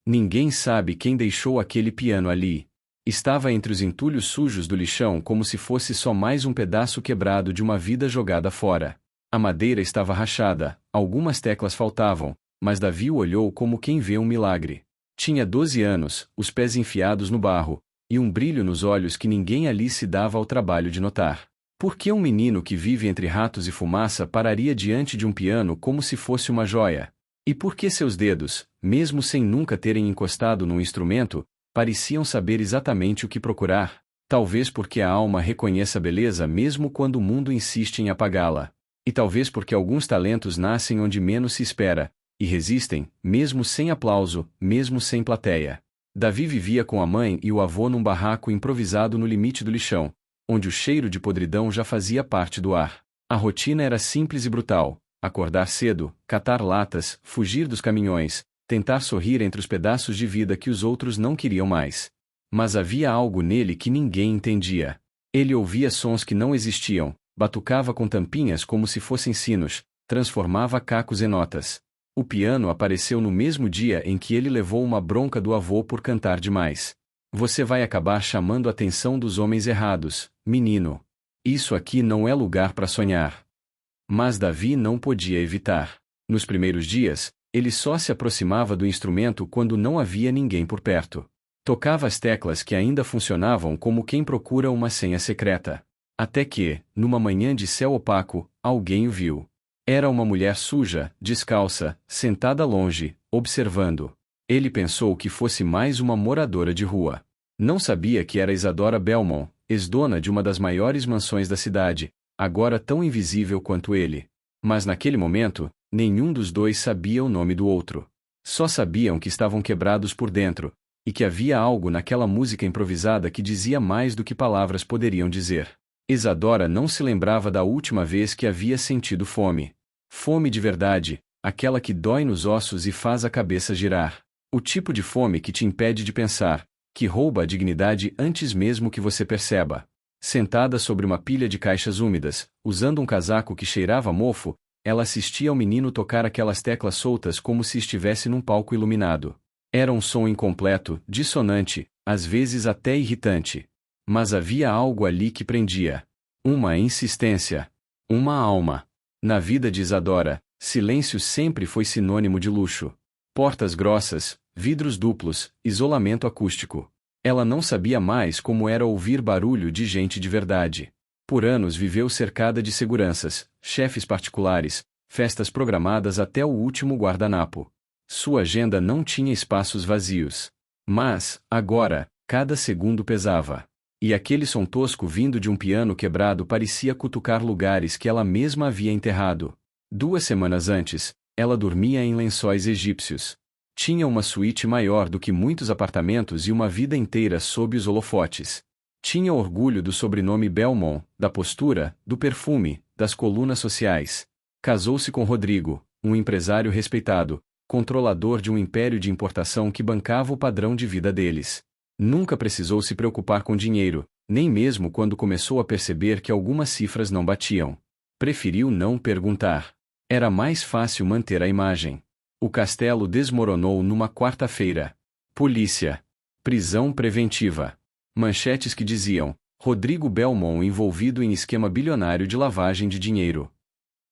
Ninguém sabe quem deixou aquele piano ali. Estava entre os entulhos sujos do lixão como se fosse só mais um pedaço quebrado de uma vida jogada fora. A madeira estava rachada, algumas teclas faltavam, mas Davi o olhou como quem vê um milagre. Tinha 12 anos, os pés enfiados no barro, e um brilho nos olhos que ninguém ali se dava ao trabalho de notar. Por que um menino que vive entre ratos e fumaça pararia diante de um piano como se fosse uma joia? E por que seus dedos, mesmo sem nunca terem encostado num instrumento, pareciam saber exatamente o que procurar? Talvez porque a alma reconheça a beleza mesmo quando o mundo insiste em apagá-la. E talvez porque alguns talentos nascem onde menos se espera, e resistem, mesmo sem aplauso, mesmo sem plateia. Davi vivia com a mãe e o avô num barraco improvisado no limite do lixão, onde o cheiro de podridão já fazia parte do ar. A rotina era simples e brutal: acordar cedo, catar latas, fugir dos caminhões, tentar sorrir entre os pedaços de vida que os outros não queriam mais. Mas havia algo nele que ninguém entendia. Ele ouvia sons que não existiam, batucava com tampinhas como se fossem sinos, transformava cacos em notas. O piano apareceu no mesmo dia em que ele levou uma bronca do avô por cantar demais. Você vai acabar chamando a atenção dos homens errados, menino. Isso aqui não é lugar para sonhar. Mas Davi não podia evitar. Nos primeiros dias, ele só se aproximava do instrumento quando não havia ninguém por perto. Tocava as teclas que ainda funcionavam como quem procura uma senha secreta. Até que, numa manhã de céu opaco, alguém o viu. Era uma mulher suja, descalça, sentada longe, observando. Ele pensou que fosse mais uma moradora de rua. Não sabia que era Isadora Belmont, ex-dona de uma das maiores mansões da cidade, agora tão invisível quanto ele. Mas naquele momento, nenhum dos dois sabia o nome do outro. Só sabiam que estavam quebrados por dentro, e que havia algo naquela música improvisada que dizia mais do que palavras poderiam dizer. Isadora não se lembrava da última vez que havia sentido fome. Fome de verdade, aquela que dói nos ossos e faz a cabeça girar. O tipo de fome que te impede de pensar, que rouba a dignidade antes mesmo que você perceba. Sentada sobre uma pilha de caixas úmidas, usando um casaco que cheirava a mofo, ela assistia ao menino tocar aquelas teclas soltas como se estivesse num palco iluminado. Era um som incompleto, dissonante, às vezes até irritante. Mas havia algo ali que prendia. Uma insistência. Uma alma. Na vida de Isadora, silêncio sempre foi sinônimo de luxo. Portas grossas, vidros duplos, isolamento acústico. Ela não sabia mais como era ouvir barulho de gente de verdade. Por anos viveu cercada de seguranças, chefes particulares, festas programadas até o último guardanapo. Sua agenda não tinha espaços vazios. Mas, agora, cada segundo pesava. E aquele som tosco vindo de um piano quebrado parecia cutucar lugares que ela mesma havia enterrado. 2 semanas antes, ela dormia em lençóis egípcios. Tinha uma suíte maior do que muitos apartamentos e uma vida inteira sob os holofotes. Tinha orgulho do sobrenome Belmont, da postura, do perfume, das colunas sociais. Casou-se com Rodrigo, um empresário respeitado, controlador de um império de importação que bancava o padrão de vida deles. Nunca precisou se preocupar com dinheiro, nem mesmo quando começou a perceber que algumas cifras não batiam. Preferiu não perguntar. Era mais fácil manter a imagem. O castelo desmoronou numa quarta-feira. Polícia. Prisão preventiva. Manchetes que diziam: Rodrigo Belmont envolvido em esquema bilionário de lavagem de dinheiro.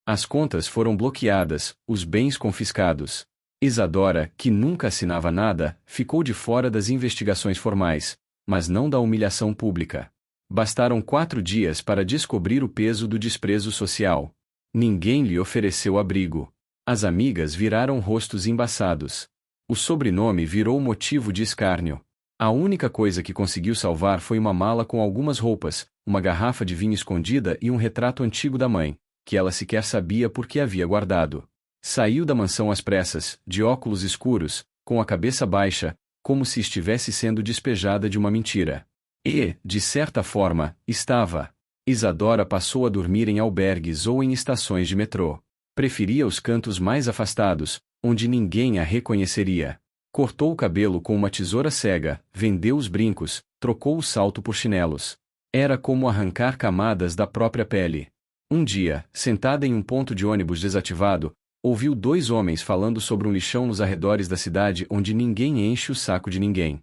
As contas foram bloqueadas, os bens confiscados. Isadora, que nunca assinava nada, ficou de fora das investigações formais, mas não da humilhação pública. Bastaram 4 dias para descobrir o peso do desprezo social. Ninguém lhe ofereceu abrigo. As amigas viraram rostos embaçados. O sobrenome virou motivo de escárnio. A única coisa que conseguiu salvar foi uma mala com algumas roupas, uma garrafa de vinho escondida e um retrato antigo da mãe, que ela sequer sabia por que havia guardado. Saiu da mansão às pressas, de óculos escuros, com a cabeça baixa, como se estivesse sendo despejada de uma mentira. E, de certa forma, estava. Isadora passou a dormir em albergues ou em estações de metrô. Preferia os cantos mais afastados, onde ninguém a reconheceria. Cortou o cabelo com uma tesoura cega, vendeu os brincos, trocou o salto por chinelos. Era como arrancar camadas da própria pele. Um dia, sentada em um ponto de ônibus desativado, Ouviu dois homens falando sobre um lixão nos arredores da cidade onde ninguém enche o saco de ninguém.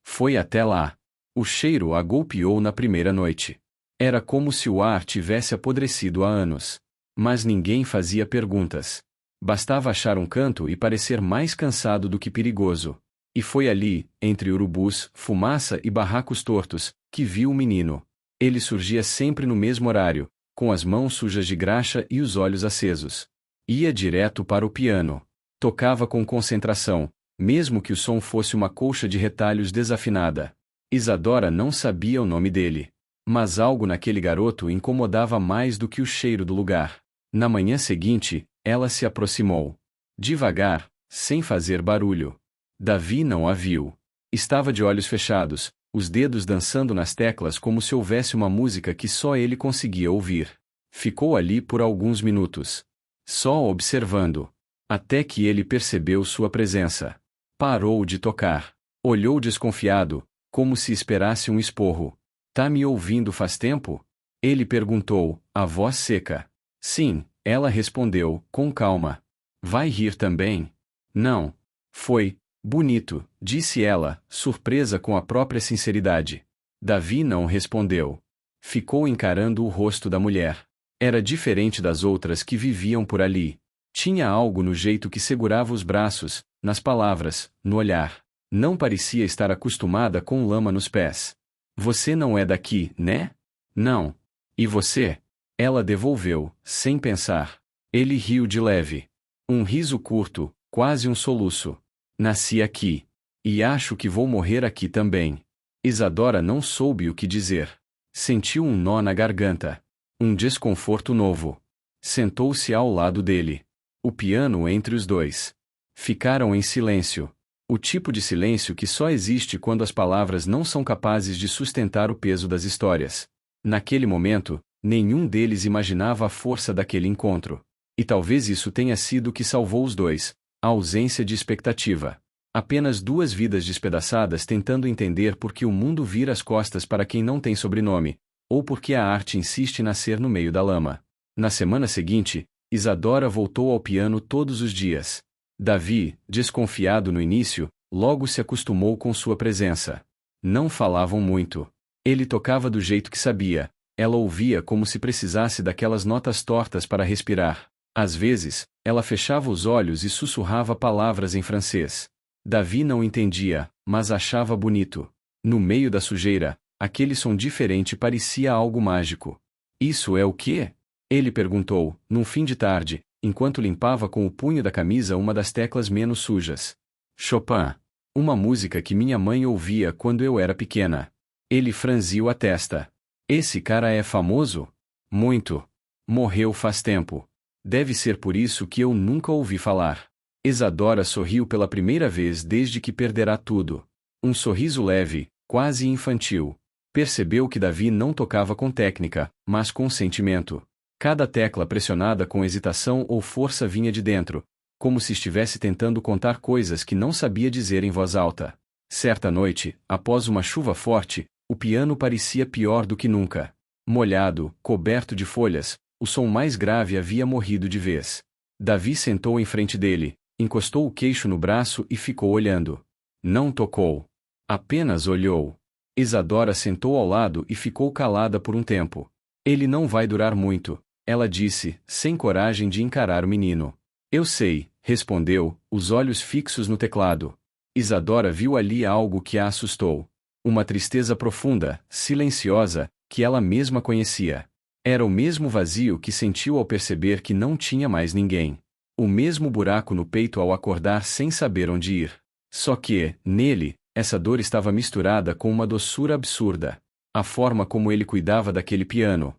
Foi até lá. O cheiro a golpeou na primeira noite. Era como se o ar tivesse apodrecido há anos. Mas ninguém fazia perguntas. Bastava achar um canto e parecer mais cansado do que perigoso. E foi ali, entre urubus, fumaça e barracos tortos, que viu o menino. Ele surgia sempre no mesmo horário, com as mãos sujas de graxa e os olhos acesos. Ia direto para o piano. Tocava com concentração, mesmo que o som fosse uma colcha de retalhos desafinada. Isadora não sabia o nome dele. Mas algo naquele garoto incomodava mais do que o cheiro do lugar. Na manhã seguinte, ela se aproximou. Devagar, sem fazer barulho. Davi não a viu. Estava de olhos fechados, os dedos dançando nas teclas como se houvesse uma música que só ele conseguia ouvir. Ficou ali por alguns minutos. Só observando. Até que ele percebeu sua presença. Parou de tocar. Olhou desconfiado, como se esperasse um esporro. Tá me ouvindo faz tempo? Ele perguntou, a voz seca. Sim, ela respondeu, com calma. Vai rir também? Não. Foi bonito, disse ela, surpresa com a própria sinceridade. Davi não respondeu. Ficou encarando o rosto da mulher. Era diferente das outras que viviam por ali. Tinha algo no jeito que segurava os braços, nas palavras, no olhar. Não parecia estar acostumada com lama nos pés. Você não é daqui, né? Não. E você? Ela devolveu, sem pensar. Ele riu de leve. Um riso curto, quase um soluço. Nasci aqui. E acho que vou morrer aqui também. Isadora não soube o que dizer. Sentiu um nó na garganta. Um desconforto novo. Sentou-se ao lado dele. O piano entre os dois. Ficaram em silêncio. O tipo de silêncio que só existe quando as palavras não são capazes de sustentar o peso das histórias. Naquele momento, nenhum deles imaginava a força daquele encontro. E talvez isso tenha sido o que salvou os dois, a ausência de expectativa. Apenas duas vidas despedaçadas tentando entender por que o mundo vira as costas para quem não tem sobrenome, ou por que a arte insiste em nascer no meio da lama. Na semana seguinte, Isadora voltou ao piano todos os dias. Davi, desconfiado no início, logo se acostumou com sua presença. Não falavam muito. Ele tocava do jeito que sabia, ela ouvia como se precisasse daquelas notas tortas para respirar. Às vezes, ela fechava os olhos e sussurrava palavras em francês. Davi não entendia, mas achava bonito. No meio da sujeira, aquele som diferente parecia algo mágico. Isso é o quê? Ele perguntou, num fim de tarde, enquanto limpava com o punho da camisa uma das teclas menos sujas. Chopin. Uma música que minha mãe ouvia quando eu era pequena. Ele franziu a testa. Esse cara é famoso? Muito. Morreu faz tempo. Deve ser por isso que eu nunca ouvi falar. Isadora sorriu pela primeira vez desde que perderá tudo. Um sorriso leve, quase infantil. Percebeu que Davi não tocava com técnica, mas com sentimento. Cada tecla pressionada com hesitação ou força vinha de dentro, como se estivesse tentando contar coisas que não sabia dizer em voz alta. Certa noite, após uma chuva forte, o piano parecia pior do que nunca. Molhado, coberto de folhas, o som mais grave havia morrido de vez. Davi sentou em frente dele, encostou o queixo no braço e ficou olhando. Não tocou. Apenas olhou. Isadora sentou ao lado e ficou calada por um tempo. Ele não vai durar muito, ela disse, sem coragem de encarar o menino. Eu sei, respondeu, os olhos fixos no teclado. Isadora viu ali algo que a assustou. Uma tristeza profunda, silenciosa, que ela mesma conhecia. Era o mesmo vazio que sentiu ao perceber que não tinha mais ninguém. O mesmo buraco no peito ao acordar sem saber onde ir. Só que, nele, essa dor estava misturada com uma doçura absurda. A forma como ele cuidava daquele piano.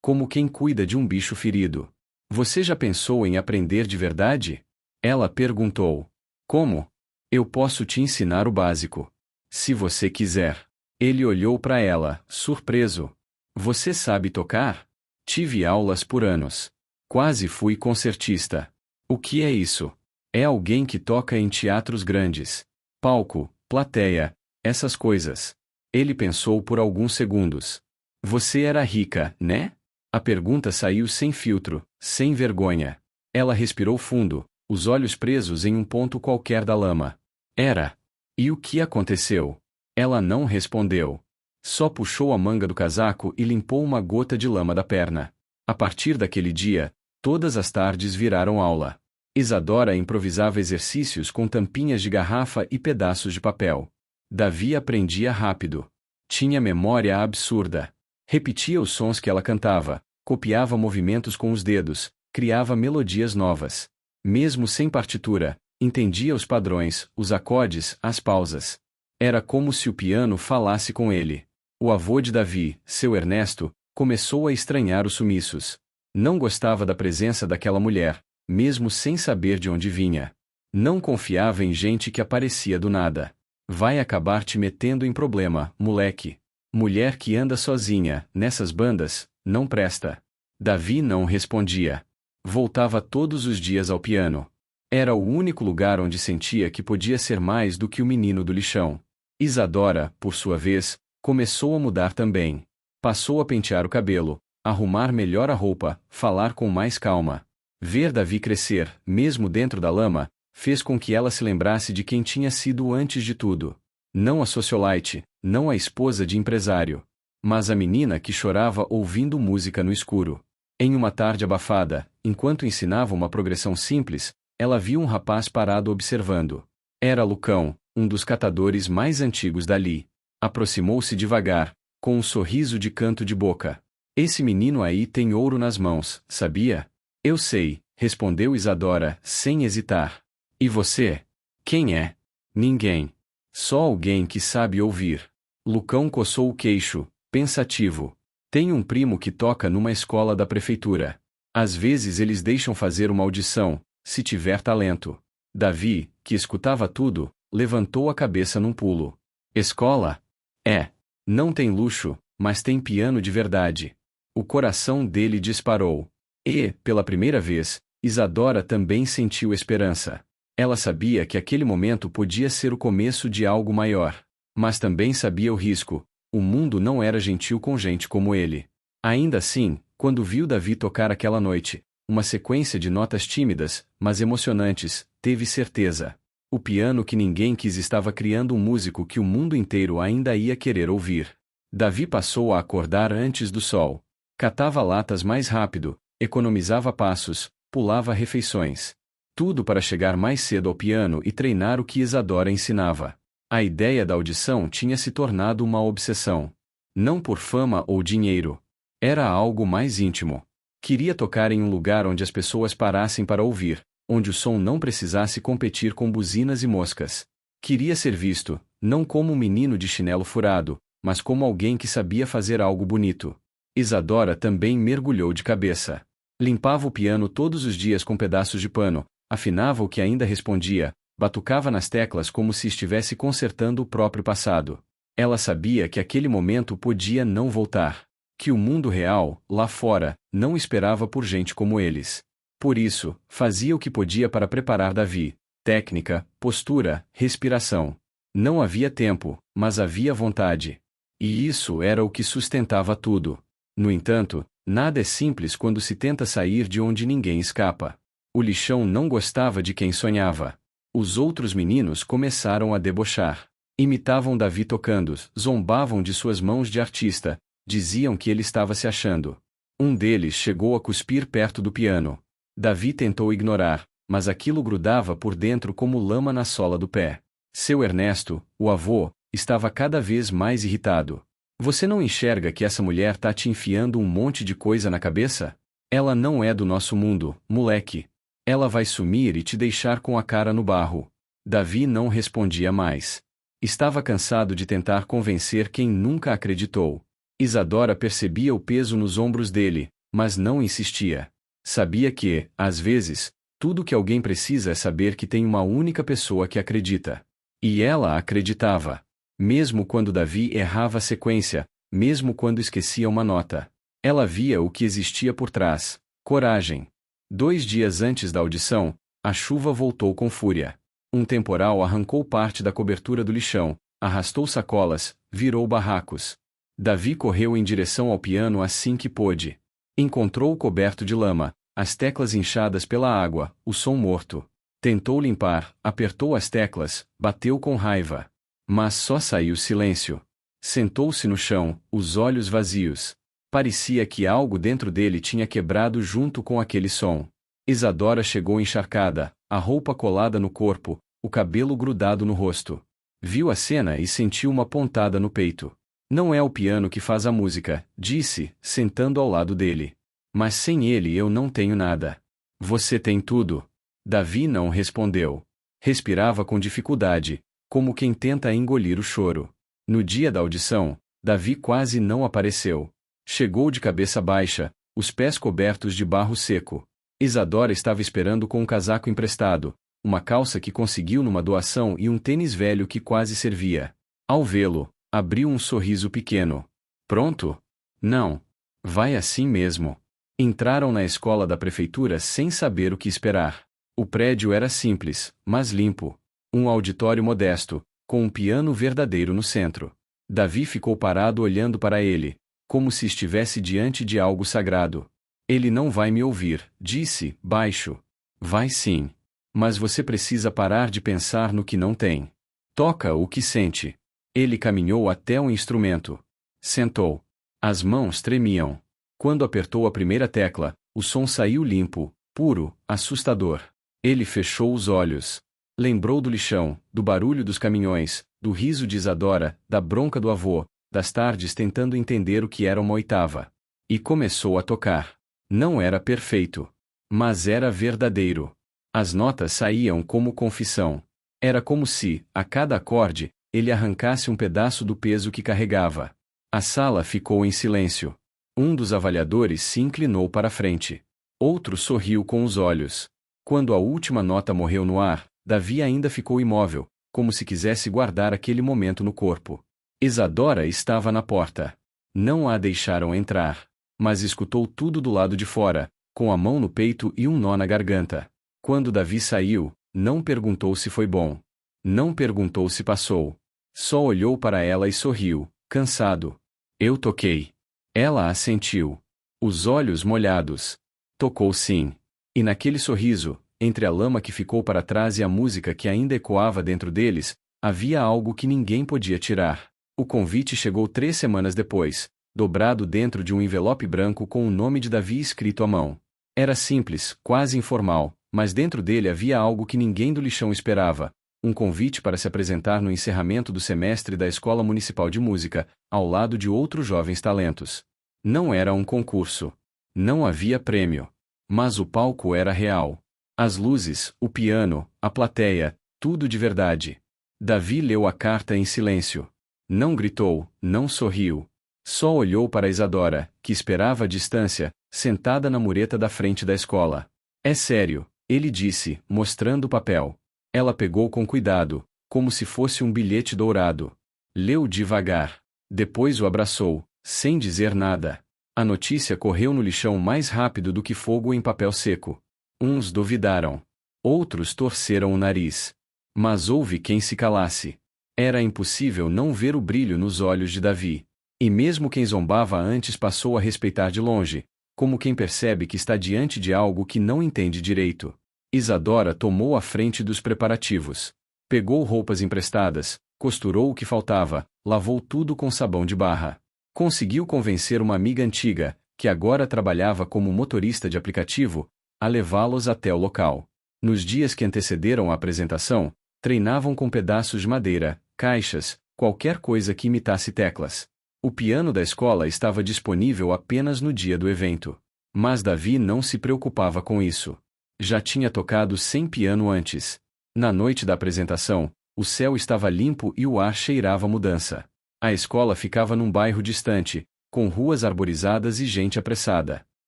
Como quem cuida de um bicho ferido. Você já pensou em aprender de verdade? Ela perguntou. Como? Eu posso te ensinar o básico. Se você quiser. Ele olhou para ela, surpreso. Você sabe tocar? Tive aulas por anos. Quase fui concertista. O que é isso? É alguém que toca em teatros grandes. Palco, plateia, essas coisas. Ele pensou por alguns segundos. Você era rica, né? A pergunta saiu sem filtro, sem vergonha. Ela respirou fundo, os olhos presos em um ponto qualquer da lama. Era. E o que aconteceu? Ela não respondeu. Só puxou a manga do casaco e limpou uma gota de lama da perna. A partir daquele dia, todas as tardes viraram aula. Isadora improvisava exercícios com tampinhas de garrafa e pedaços de papel. Davi aprendia rápido. Tinha memória absurda. Repetia os sons que ela cantava, copiava movimentos com os dedos, criava melodias novas. Mesmo sem partitura, entendia os padrões, os acordes, as pausas. Era como se o piano falasse com ele. O avô de Davi, seu Ernesto, começou a estranhar os sumiços. Não gostava da presença daquela mulher, mesmo sem saber de onde vinha. Não confiava em gente que aparecia do nada. Vai acabar te metendo em problema, moleque. Mulher que anda sozinha, nessas bandas, não presta. Davi não respondia. Voltava todos os dias ao piano. Era o único lugar onde sentia que podia ser mais do que o menino do lixão. Isadora, por sua vez, começou a mudar também. Passou a pentear o cabelo, arrumar melhor a roupa, falar com mais calma. Ver Davi crescer, mesmo dentro da lama, fez com que ela se lembrasse de quem tinha sido antes de tudo. Não a socialite, não a esposa de empresário, mas a menina que chorava ouvindo música no escuro. Em uma tarde abafada, enquanto ensinava uma progressão simples, ela viu um rapaz parado observando. Era Lucão, um dos catadores mais antigos dali. Aproximou-se devagar, com um sorriso de canto de boca. Esse menino aí tem ouro nas mãos, sabia? Eu sei, respondeu Isadora, sem hesitar. E você? Quem é? Ninguém. Só alguém que sabe ouvir. Lucão coçou o queixo, pensativo. Tenho um primo que toca numa escola da prefeitura. Às vezes eles deixam fazer uma audição, se tiver talento. Davi, que escutava tudo, levantou a cabeça num pulo. Escola? É. Não tem luxo, mas tem piano de verdade. O coração dele disparou. E, pela primeira vez, Isadora também sentiu esperança. Ela sabia que aquele momento podia ser o começo de algo maior. Mas também sabia o risco. O mundo não era gentil com gente como ele. Ainda assim, quando viu Davi tocar aquela noite, uma sequência de notas tímidas, mas emocionantes, teve certeza. O piano que ninguém quis estava criando um músico que o mundo inteiro ainda ia querer ouvir. Davi passou a acordar antes do sol. Catava latas mais rápido, economizava passos, pulava refeições. Tudo para chegar mais cedo ao piano e treinar o que Isadora ensinava. A ideia da audição tinha se tornado uma obsessão. Não por fama ou dinheiro. Era algo mais íntimo. Queria tocar em um lugar onde as pessoas parassem para ouvir, onde o som não precisasse competir com buzinas e moscas. Queria ser visto, não como um menino de chinelo furado, mas como alguém que sabia fazer algo bonito. Isadora também mergulhou de cabeça. Limpava o piano todos os dias com pedaços de pano, afinava o que ainda respondia, batucava nas teclas como se estivesse consertando o próprio passado. Ela sabia que aquele momento podia não voltar. Que o mundo real, lá fora, não esperava por gente como eles. Por isso, fazia o que podia para preparar Davi. Técnica, postura, respiração. Não havia tempo, mas havia vontade. E isso era o que sustentava tudo. No entanto, nada é simples quando se tenta sair de onde ninguém escapa. O lixão não gostava de quem sonhava. Os outros meninos começaram a debochar. Imitavam Davi tocando, zombavam de suas mãos de artista, diziam que ele estava se achando. Um deles chegou a cuspir perto do piano. Davi tentou ignorar, mas aquilo grudava por dentro como lama na sola do pé. Seu Ernesto, o avô, estava cada vez mais irritado. Você não enxerga que essa mulher tá te enfiando um monte de coisa na cabeça? Ela não é do nosso mundo, moleque. Ela vai sumir e te deixar com a cara no barro. Davi não respondia mais. Estava cansado de tentar convencer quem nunca acreditou. Isadora percebia o peso nos ombros dele, mas não insistia. Sabia que, às vezes, tudo que alguém precisa é saber que tem uma única pessoa que acredita. E ela acreditava. Mesmo quando Davi errava a sequência, mesmo quando esquecia uma nota. Ela via o que existia por trás. Coragem. 2 dias antes da audição, a chuva voltou com fúria. Um temporal arrancou parte da cobertura do lixão, arrastou sacolas, virou barracos. Davi correu em direção ao piano assim que pôde. Encontrou-o coberto de lama, As teclas inchadas pela água, o som morto. Tentou limpar, apertou as teclas, bateu com raiva. Mas só saiu silêncio. Sentou-se no chão, os olhos vazios. Parecia que algo dentro dele tinha quebrado junto com aquele som. Isadora chegou encharcada, a roupa colada no corpo, o cabelo grudado no rosto. Viu a cena e sentiu uma pontada no peito. Não é o piano que faz a música, disse, sentando ao lado dele. Mas sem ele eu não tenho nada. Você tem tudo. Davi não respondeu. Respirava com dificuldade, como quem tenta engolir o choro. No dia da audição, Davi quase não apareceu. Chegou de cabeça baixa, os pés cobertos de barro seco. Isadora estava esperando com um casaco emprestado, uma calça que conseguiu numa doação e um tênis velho que quase servia. Ao vê-lo, abriu um sorriso pequeno. Pronto? Não. Vai assim mesmo. Entraram na escola da prefeitura sem saber o que esperar. O prédio era simples, mas limpo. Um auditório modesto, com um piano verdadeiro no centro. Davi ficou parado olhando para ele, como se estivesse diante de algo sagrado. Ele não vai me ouvir, disse, baixo. Vai sim. Mas você precisa parar de pensar no que não tem. Toca o que sente. Ele caminhou até o instrumento. Sentou. As mãos tremiam. Quando apertou a primeira tecla, o som saiu limpo, puro, assustador. Ele fechou os olhos. Lembrou do lixão, do barulho dos caminhões, do riso de Isadora, da bronca do avô, das tardes tentando entender o que era uma oitava. E começou a tocar. Não era perfeito. Mas era verdadeiro. As notas saíam como confissão. Era como se, a cada acorde, ele arrancasse um pedaço do peso que carregava. A sala ficou em silêncio. Um dos avaliadores se inclinou para a frente. Outro sorriu com os olhos. Quando a última nota morreu no ar, Davi ainda ficou imóvel, como se quisesse guardar aquele momento no corpo. Isadora estava na porta. Não a deixaram entrar. Mas escutou tudo do lado de fora, com a mão no peito e um nó na garganta. Quando Davi saiu, não perguntou se foi bom. Não perguntou se passou. Só olhou para ela e sorriu, cansado. Eu toquei. Ela assentiu. Os olhos molhados. Tocou sim. E naquele sorriso, entre a lama que ficou para trás e a música que ainda ecoava dentro deles, havia algo que ninguém podia tirar. O convite chegou 3 semanas depois, dobrado dentro de um envelope branco com o nome de Davi escrito à mão. Era simples, quase informal, mas dentro dele havia algo que ninguém do lixão esperava. Um convite para se apresentar no encerramento do semestre da Escola Municipal de Música, ao lado de outros jovens talentos. Não era um concurso. Não havia prêmio. Mas o palco era real. As luzes, o piano, a plateia, tudo de verdade. Davi leu a carta em silêncio. Não gritou, não sorriu. Só olhou para Isadora, que esperava à distância, sentada na mureta da frente da escola. É sério, ele disse, mostrando o papel. Ela pegou com cuidado, como se fosse um bilhete dourado. Leu devagar. Depois o abraçou, sem dizer nada. A notícia correu no lixão mais rápido do que fogo em papel seco. Uns duvidaram. Outros torceram o nariz. Mas houve quem se calasse. Era impossível não ver o brilho nos olhos de Davi. E mesmo quem zombava antes passou a respeitar de longe, como quem percebe que está diante de algo que não entende direito. Isadora tomou a frente dos preparativos. Pegou roupas emprestadas, costurou o que faltava, lavou tudo com sabão de barra. Conseguiu convencer uma amiga antiga, que agora trabalhava como motorista de aplicativo, a levá-los até o local. Nos dias que antecederam a apresentação, treinavam com pedaços de madeira, caixas, qualquer coisa que imitasse teclas. O piano da escola estava disponível apenas no dia do evento. Mas Davi não se preocupava com isso. Já tinha tocado sem piano antes. Na noite da apresentação, o céu estava limpo e o ar cheirava mudança. A escola ficava num bairro distante, com ruas arborizadas e gente apressada.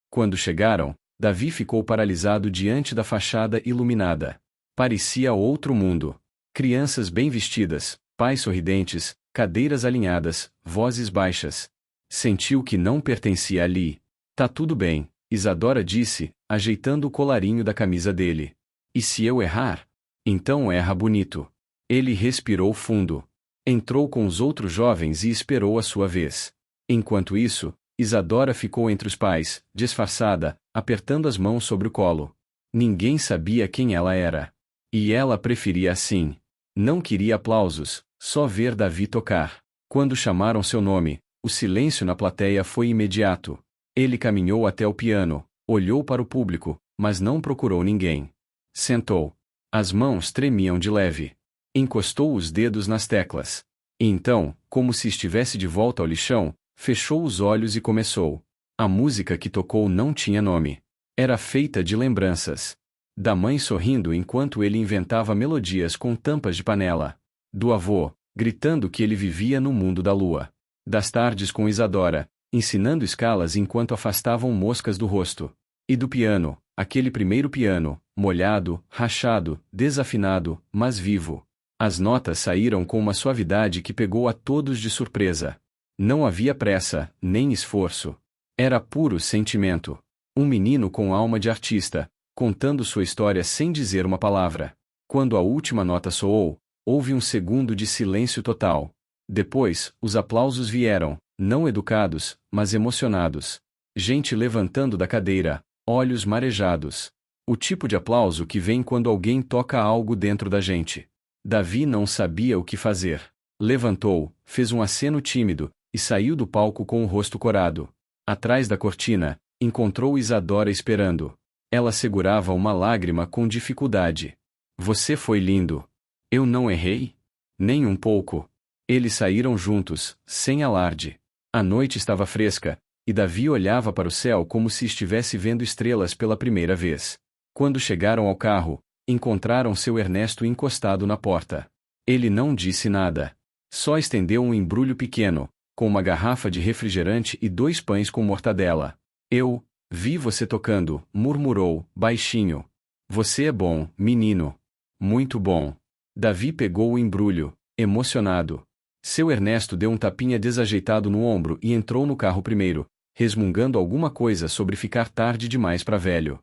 Quando chegaram, Davi ficou paralisado diante da fachada iluminada. Parecia outro mundo. Crianças bem vestidas, pais sorridentes, cadeiras alinhadas, vozes baixas. Sentiu que não pertencia ali. Tá tudo bem, Isadora disse, ajeitando o colarinho da camisa dele. E se eu errar? Então erra bonito. Ele respirou fundo. Entrou com os outros jovens e esperou a sua vez. Enquanto isso, Isadora ficou entre os pais, disfarçada, apertando as mãos sobre o colo. Ninguém sabia quem ela era. E ela preferia assim. Não queria aplausos, só ver Davi tocar. Quando chamaram seu nome, o silêncio na plateia foi imediato. Ele caminhou até o piano, olhou para o público, mas não procurou ninguém. Sentou. As mãos tremiam de leve. Encostou os dedos nas teclas. E então, como se estivesse de volta ao lixão, fechou os olhos e começou. A música que tocou não tinha nome. Era feita de lembranças. Da mãe sorrindo enquanto ele inventava melodias com tampas de panela. Do avô, gritando que ele vivia no mundo da lua. Das tardes com Isadora, ensinando escalas enquanto afastavam moscas do rosto. E do piano, aquele primeiro piano, molhado, rachado, desafinado, mas vivo. As notas saíram com uma suavidade que pegou a todos de surpresa. Não havia pressa, nem esforço. Era puro sentimento. Um menino com alma de artista, contando sua história sem dizer uma palavra. Quando a última nota soou, houve um segundo de silêncio total. Depois, os aplausos vieram, não educados, mas emocionados. Gente levantando da cadeira, olhos marejados. O tipo de aplauso que vem quando alguém toca algo dentro da gente. Davi não sabia o que fazer. Levantou, fez um aceno tímido, e saiu do palco com o rosto corado. Atrás da cortina, encontrou Isadora esperando. Ela segurava uma lágrima com dificuldade. Você foi lindo. Eu não errei? Nem um pouco. Eles saíram juntos, sem alarde. A noite estava fresca, e Davi olhava para o céu como se estivesse vendo estrelas pela primeira vez. Quando chegaram ao carro, encontraram seu Ernesto encostado na porta. Ele não disse nada. Só estendeu um embrulho pequeno, com uma garrafa de refrigerante e 2 pães com mortadela. Eu vi você tocando, murmurou, baixinho. Você é bom, menino. Muito bom. Davi pegou o embrulho, emocionado. Seu Ernesto deu um tapinha desajeitado no ombro e entrou no carro primeiro, resmungando alguma coisa sobre ficar tarde demais para velho.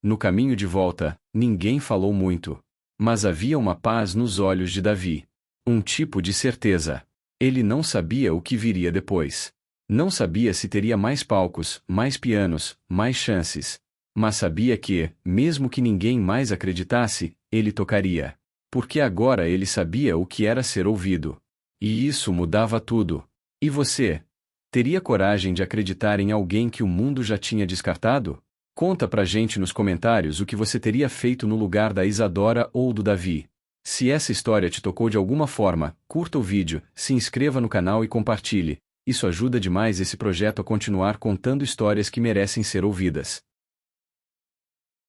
No caminho de volta, ninguém falou muito. Mas havia uma paz nos olhos de Davi. Um tipo de certeza. Ele não sabia o que viria depois. Não sabia se teria mais palcos, mais pianos, mais chances. Mas sabia que, mesmo que ninguém mais acreditasse, ele tocaria. Porque agora ele sabia o que era ser ouvido. E isso mudava tudo. E você? Teria coragem de acreditar em alguém que o mundo já tinha descartado? Conta pra gente nos comentários o que você teria feito no lugar da Isadora ou do Davi. Se essa história te tocou de alguma forma, curta o vídeo, se inscreva no canal e compartilhe. Isso ajuda demais esse projeto a continuar contando histórias que merecem ser ouvidas.